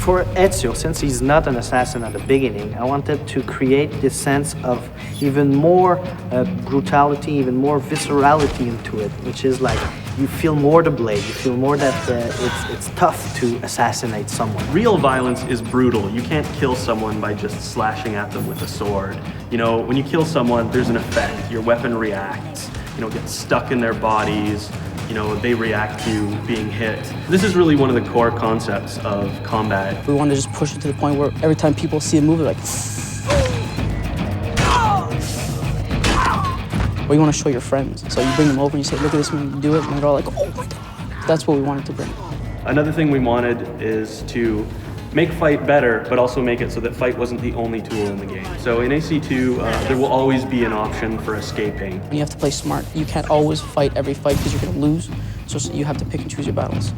For Ezio, since he's not an assassin at the beginning, I wanted to create this sense of even more brutality, even more viscerality into it, which is like you feel more the blade, you feel more that it's tough to assassinate someone. Real violence is brutal. You can't kill someone by just slashing at them with a sword. You know, when you kill someone, there's an effect. Your weapon reacts, you know, gets stuck in their bodies. You know, they react to being hit. This is really one of the core concepts of combat. We want to just push it to the point where every time people see a move, they're like, well, you want to show your friends. So you bring them over and you say, look at this man do it, and they're all like, oh my God. That's what we wanted to bring. Another thing we wanted is to make fight better, but also make it so that fight wasn't the only tool in the game. So in AC2, there will always be an option for escaping. You have to play smart. You can't always fight every fight because you're going to lose. So you have to pick and choose your battles.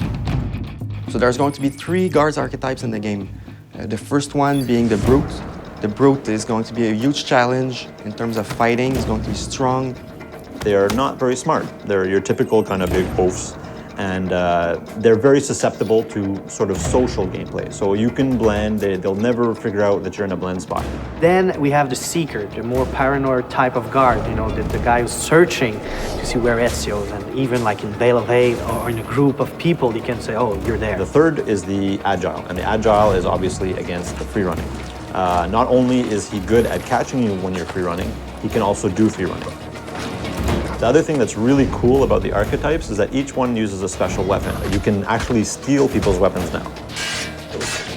So there's going to be 3 guards archetypes in the game. The first one being the brute. The brute is going to be a huge challenge in terms of fighting. It's going to be strong. They are not very smart. They're your typical kind of big oafs. And they're very susceptible to sort of social gameplay. So you can blend, they'll never figure out that you're in a blend spot. Then we have the seeker, the more paranoid type of guard, you know, the guy who's searching to see where Ezio is, and even like in Veil of Hate or in a group of people, he can say, oh, you're there. The third is the agile, and the agile is obviously against the free running. Not only is he good at catching you when you're free running, he can also do free running. The other thing that's really cool about the archetypes is that each one uses a special weapon. You can actually steal people's weapons now.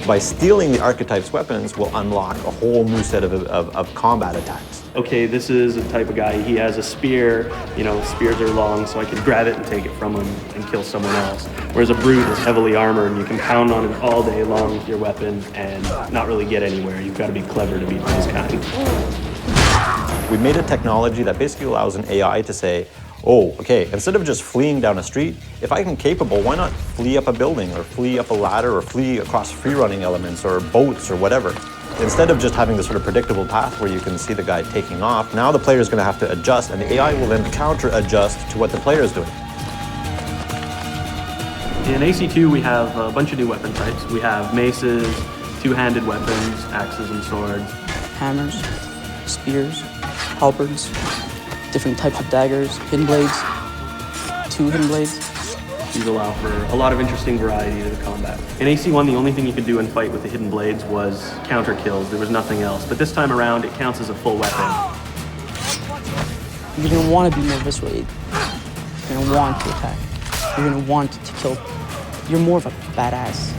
By stealing the archetype's weapons will unlock a whole new set of combat attacks. Okay, this is a type of guy, he has a spear, you know, spears are long, so I can grab it and take it from him and kill someone else. Whereas a brute is heavily armored and you can pound on it all day long with your weapon and not really get anywhere. You've got to be clever to beat this kind. We made a technology that basically allows an AI to say, oh, okay, instead of just fleeing down a street, if I'm capable, why not flee up a building or flee up a ladder or flee across free running elements or boats or whatever? Instead of just having this sort of predictable path where you can see the guy taking off, now the player is going to have to adjust, and the AI will then counter-adjust to what the player is doing. In AC2, we have a bunch of new weapon types. We have maces, two-handed weapons, axes and swords. Hammers, spears, halberds, different types of daggers, hidden blades, 2 hidden blades. These allow for a lot of interesting variety to the combat. In AC1, the only thing you could do in fight with the hidden blades was counter kills. There was nothing else. But this time around, it counts as a full weapon. You're going to want to be more visceral. You're going to want to attack. You're going to want to kill. You're more of a badass.